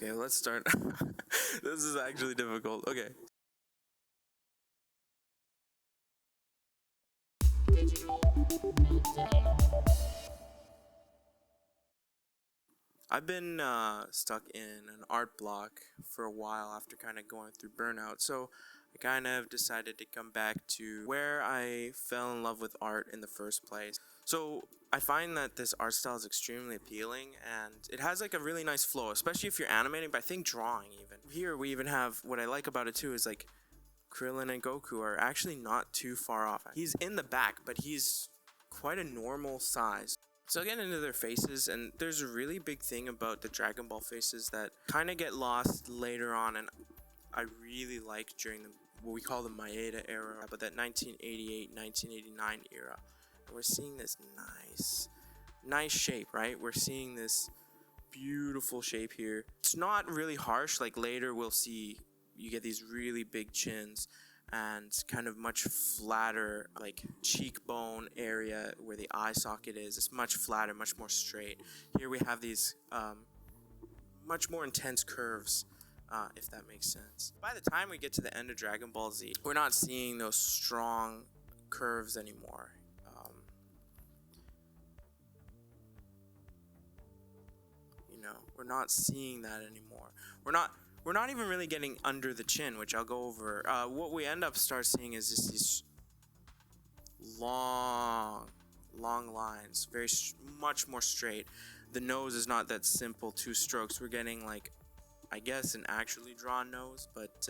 Okay, let's start. This is actually difficult. Okay. I've been stuck in an art block for a while after kind of going through burnout, so I kind of decided to come back to where I fell in love with art in the first place. So I find that this art style is extremely appealing, and it has like a really nice flow, especially if you're animating, but I think drawing even. Here we even have, what I like about it too is like Krillin and Goku are actually not too far off. He's in the back, but he's quite a normal size. So I'll get into their faces, and there's a really big thing about the Dragon Ball faces that kind of get lost later on, and I really like during the what we call the Maeda era, but that 1988, 1989 era. And we're seeing this nice shape, right? We're seeing this beautiful shape here. It's not really harsh, like later we'll see you get these really big chins and kind of much flatter like cheekbone area where the eye socket is. It's much flatter, much more straight. Here we have these much more intense curves, if that makes sense. By the time we get to the end of Dragon Ball Z, we're not seeing those strong curves anymore. We're not seeing that anymore. We're not even really getting under the chin, which I'll go over. What we end up start seeing is just these long lines, much more straight. The nose is not that simple two strokes. We're getting like, I guess, an actually drawn nose, but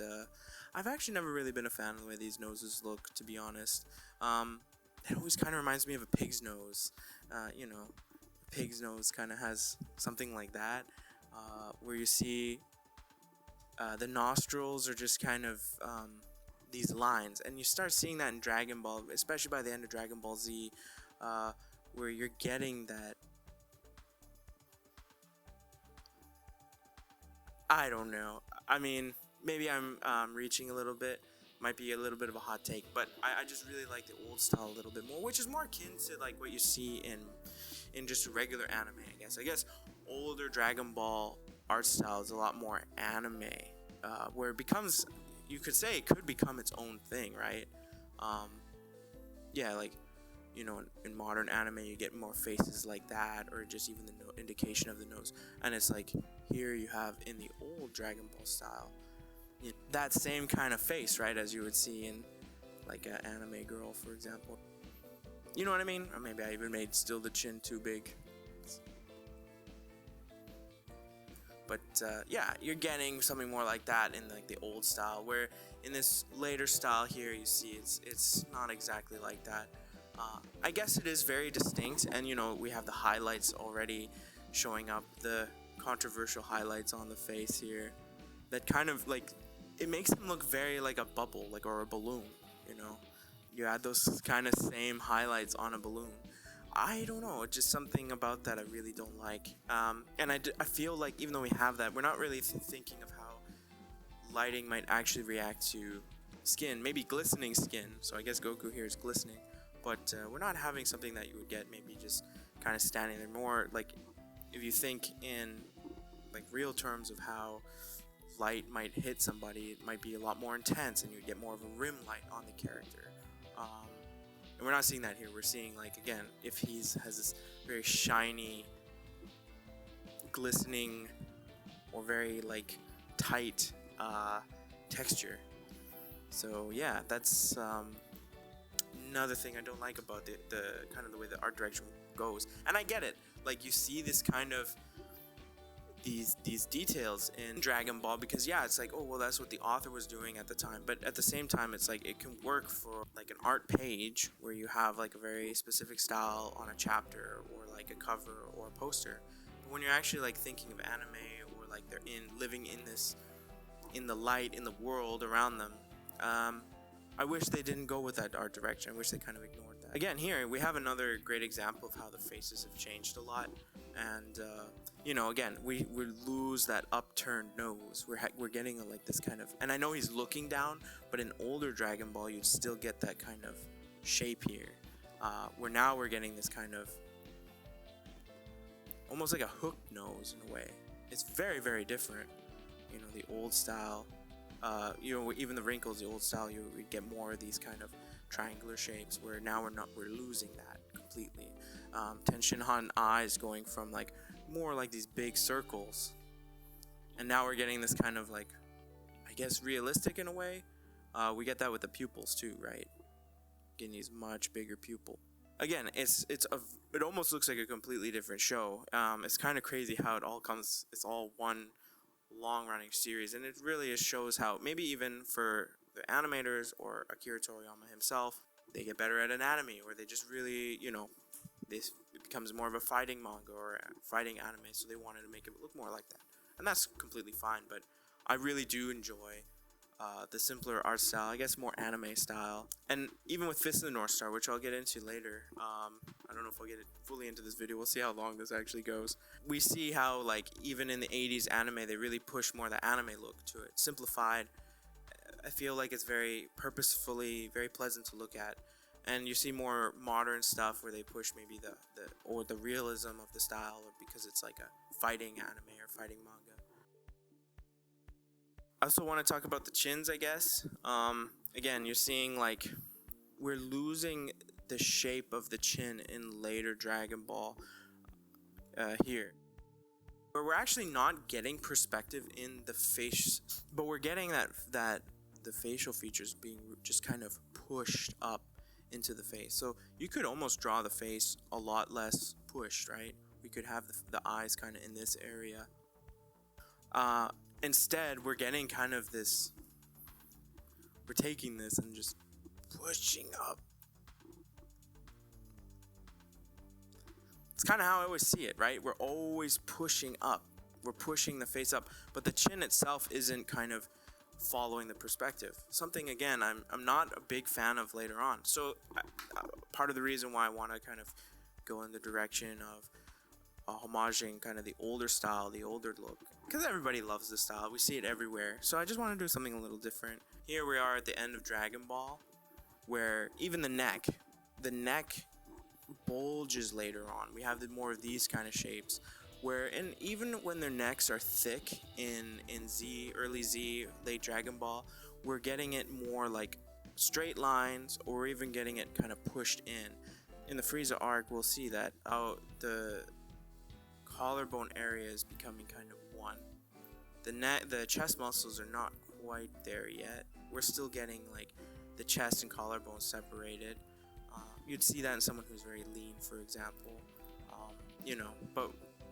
I've actually never really been a fan of the way these noses look, to be honest. It always kind of reminds me of a pig's nose. A pig's nose kind of has something like that, where you see the nostrils are just kind of these lines, and you start seeing that in Dragon Ball, especially by the end of Dragon Ball Z, where you're getting that. I don't know. I mean, maybe I'm reaching a little bit. Might be a little bit of a hot take, but I just really like the old style a little bit more, which is more akin to like what you see in just regular anime. I guess older Dragon Ball art style is a lot more anime, where it becomes, you could say, it could become its own thing, right? Yeah, like in modern anime, you get more faces like that, or just even the indication of the nose, and it's like here you have in the old Dragon Ball style, that same kind of face, right, as you would see in like an anime girl, for example. You know what I mean? Or maybe I even made still the chin too big. But yeah, you're getting something more like that in like the old style, where in this later style here, you see it's not exactly like that. I guess it is very distinct, and we have the highlights already showing up, the controversial highlights on the face here, that kind of like, it makes him look very like a bubble, like, or a balloon. You add those kind of same highlights on a balloon. I don't know, just something about that I really don't like. And I feel like even though we have that, we're not really thinking of how lighting might actually react to skin, maybe glistening skin. So I guess Goku here is glistening, but we're not having something that you would get maybe just kind of standing there. More like if you think in like real terms of how light might hit somebody, it might be a lot more intense, and you get more of a rim light on the character. And we're not seeing that here. We're seeing, like, again, if has this very shiny, glistening, or very like tight texture. So yeah, that's another thing I don't like about the kind of the way the art direction goes. And I get it. Like, you see this kind of these details in Dragon Ball because, yeah, it's like, oh well, that's what the author was doing at the time. But at the same time, it's like it can work for like an art page where you have like a very specific style on a chapter, or like a cover or a poster. But when you're actually like thinking of anime, or like they're living in the light, in the world around them, I wish they didn't go with that art direction. I wish they kind of ignored that. Again, here we have another great example of how the faces have changed a lot, and again, we lose that upturned nose. We're getting like this kind of, and I know he's looking down, but in older Dragon Ball, you'd still get that kind of shape here, where now we're getting this kind of almost like a hooked nose in a way. it's very, very different. You know, the old style, you know, even the wrinkles, the old style, we get more of these kind of triangular shapes, where now we're losing that completely. Tenshinhan eyes going from like more like these big circles, and now we're getting this kind of like, I guess, realistic in a way. We get that with the pupils too, right? Getting these much bigger pupil. Again, it almost looks like a completely different show. It's kind of crazy how it all comes. It's all one long running series, and it really shows how maybe even for the animators or Akira Toriyama himself, they get better at anatomy, or they just really, you know, it becomes more of a fighting manga or a fighting anime, so they wanted to make it look more like that, and that's completely fine. But I really do enjoy the simpler art style, I guess more anime style. And even with Fist of the North Star, which I'll get into later, I don't know if I'll get it fully into this video, we'll see how long this actually goes. We see how, like, even in the 80s anime, they really push more the anime look to it. Simplified. I feel like it's very purposefully, very pleasant to look at. And you see more modern stuff where they push maybe the realism of the style, or because it's like a fighting anime or fighting manga. I also want to talk about the chins, I guess. Again, you're seeing like we're losing the shape of the chin in later Dragon Ball here, where we're actually not getting perspective in the face, but we're getting that the facial features being just kind of pushed up into the face. So you could almost draw the face a lot less pushed, right? We could have the eyes kind of in this area. Instead, we're getting kind of this, we're taking this and just pushing up. It's kind of how I always see it, right? We're always pushing up. We're pushing the face up, but the chin itself isn't kind of following the perspective. Something, again, I'm not a big fan of later on. So part of the reason why I want to kind of go in the direction of homaging kind of the older style, the older look, because everybody loves this style. We see it everywhere. So I just want to do something a little different. Here we are at the end of Dragon Ball, where even the neck bulges later on. We have more of these kind of shapes, where even when their necks are thick in Z, early Z, late Dragon Ball, we're getting it more like straight lines, or even getting it kind of pushed in. In the Frieza arc, we'll see that the collarbone area is becoming kind of one. The chest muscles are not quite there yet. We're still getting like the chest and collarbone separated. You'd see that in someone who's very lean, for example. You know, but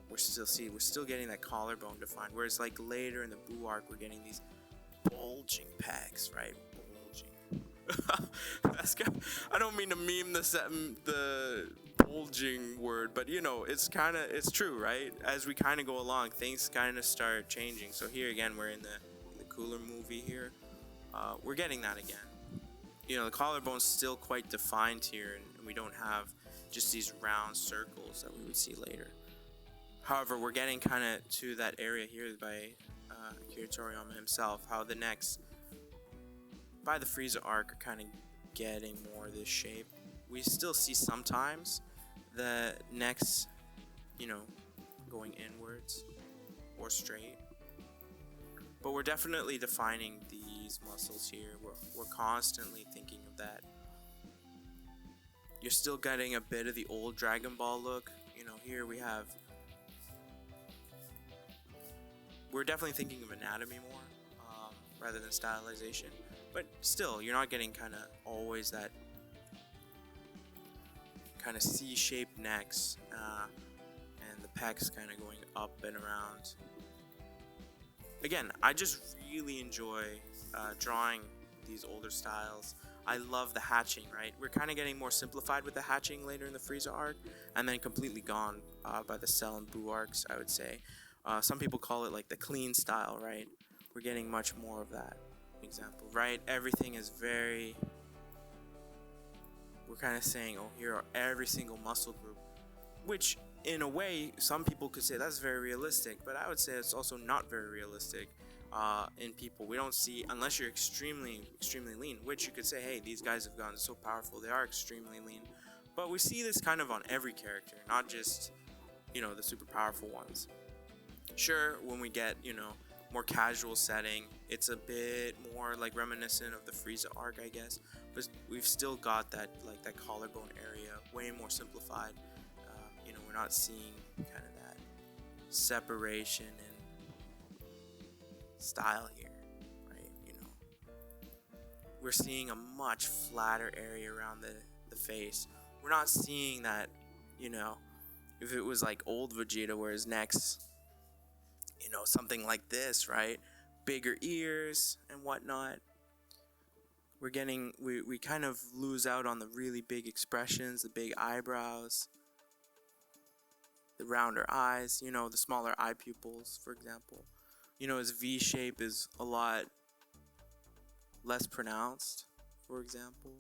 we're still getting that collarbone defined. Whereas like later in the Buu arc, we're getting these bulging pecs, right? Bulging. I don't mean to meme the bulging word, but you know, it's true, right? As we kind of go along, things kind of start changing. So here again, we're in the Cooler movie here. We're getting that again. You know, the collarbone's still quite defined here, and we don't have just these round circles that we would see later. However, we're getting kind of to that area here by Akira Toriyama himself, how the necks by the Frieza arc are kind of getting more of this shape. We still see sometimes the necks, you know, going inwards or straight, but we're definitely defining these muscles here. We're constantly thinking of that. You're still getting a bit of the old Dragon Ball look. You know, here we're definitely thinking of anatomy more rather than stylization, but still, you're not getting kind of always that kind of C-shaped necks and the pecs kind of going up and around. Again, I just really enjoy drawing these older styles. I love the hatching, right? We're kind of getting more simplified with the hatching later in the Frieza arc, and then completely gone by the Cell and Buu arcs, I would say. Some people call it like the clean style, right? We're getting much more of that example, right? Everything is very... We're kind of saying, oh, here are every single muscle group, which in a way, some people could say that's very realistic, but I would say it's also not very realistic in people. We don't see, unless you're extremely lean, which you could say, hey, these guys have gotten so powerful, they are extremely lean. But we see this kind of on every character, not just, you know, the super powerful ones. Sure, when we get, more casual setting, it's a bit more like reminiscent of the Frieza arc, I guess. But we've still got that that collarbone area way more simplified. We're not seeing kind of that separation in style here, right? We're seeing a much flatter area around the face. We're not seeing that, if it was like old Vegeta where his neck's, something like this, right? Bigger ears and whatnot. We're getting, we kind of lose out on the really big expressions, the big eyebrows, the rounder eyes, the smaller eye pupils, for example. His V shape is a lot less pronounced, for example.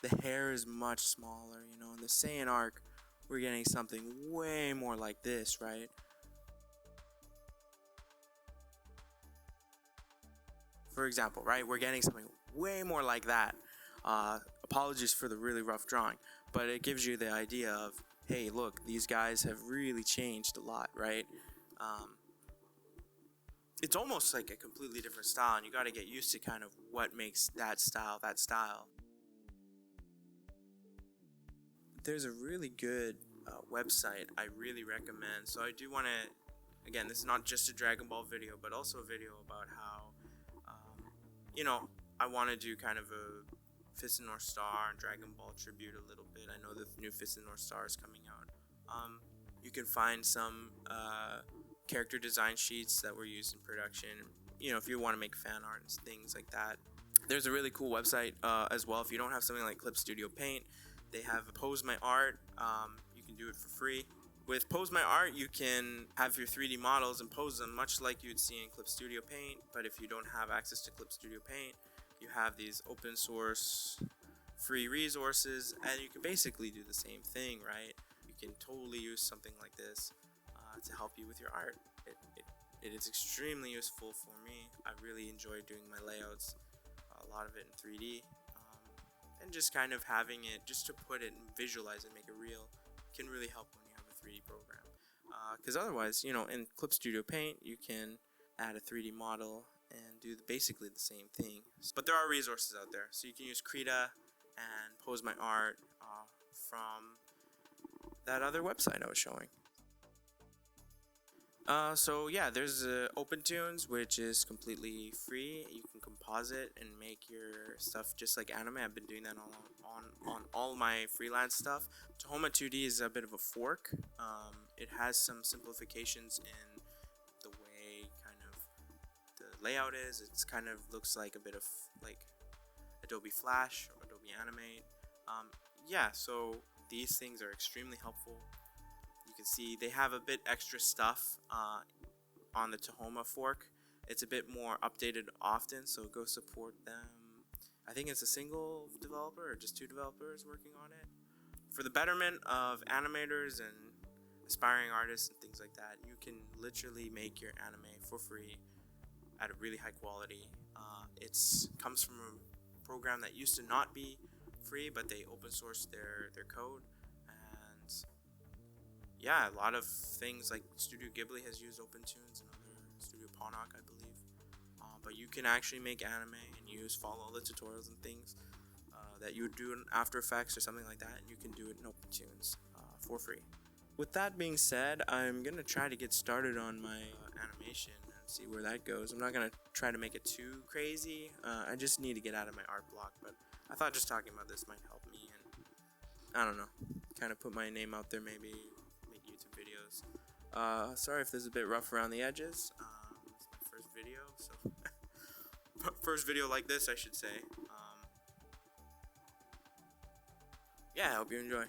The hair is much smaller, in the Saiyan arc, we're getting something way more like this, right? For example, right, we're getting something way more like that. Apologies for the really rough drawing, but it gives you the idea of, hey, look, these guys have really changed a lot, right? It's almost like a completely different style, and you got to get used to kind of what makes that style that style. There's a really good website I really recommend. So I do want to, again, this is not just a Dragon Ball video, but also a video about how, I want to do kind of a Fist of North Star and Dragon Ball tribute a little bit. I know the new Fist of North Star is coming out. You can find some character design sheets that were used in production. If you want to make fan art and things like that. There's a really cool website as well. If you don't have something like Clip Studio Paint, they have Pose My Art. You can do it for free. With Pose My Art, you can have your 3D models and pose them much like you would see in Clip Studio Paint. But if you don't have access to Clip Studio Paint, you have these open source free resources, and you can basically do the same thing, right? You can totally use something like this to help you with your art. It is extremely useful for me. I really enjoy doing my layouts, a lot of it in 3D. And just kind of having it, just to put it and visualize it, make it real, can really help when you have a 3D program. Because otherwise, in Clip Studio Paint, you can add a 3D model and do basically the same thing. But there are resources out there. So you can use Krita and Pose My Art from that other website I was showing. So yeah, there's OpenTunes, which is completely free. You can composite and make your stuff just like anime. I've been doing that on all my freelance stuff. Tahoma 2D is a bit of a fork. It has some simplifications in the way kind of the layout is. It's kind of looks like a bit of like Adobe Flash or Adobe Animate. Yeah, so these things are extremely helpful. You can see they have a bit extra stuff on the Tahoma fork. It's a bit more updated often, so go support them. I think it's a single developer or just 2 developers working on it. For the betterment of animators and aspiring artists and things like that, you can literally make your anime for free at a really high quality. It comes from a program that used to not be free, but they open sourced their code. Yeah, a lot of things like Studio Ghibli has used OpenTunes and other Studio Ponok, I believe. But you can actually make anime and follow all the tutorials and things that you would do in After Effects or something like that. And you can do it in OpenTunes for free. With that being said, I'm going to try to get started on my animation and see where that goes. I'm not going to try to make it too crazy. I just need to get out of my art block. But I thought just talking about this might help me. And I don't know, kind of put my name out there maybe. YouTube videos. Sorry if this is a bit rough around the edges. It's my first video, so first video like this, I should say. Yeah, I hope you enjoy.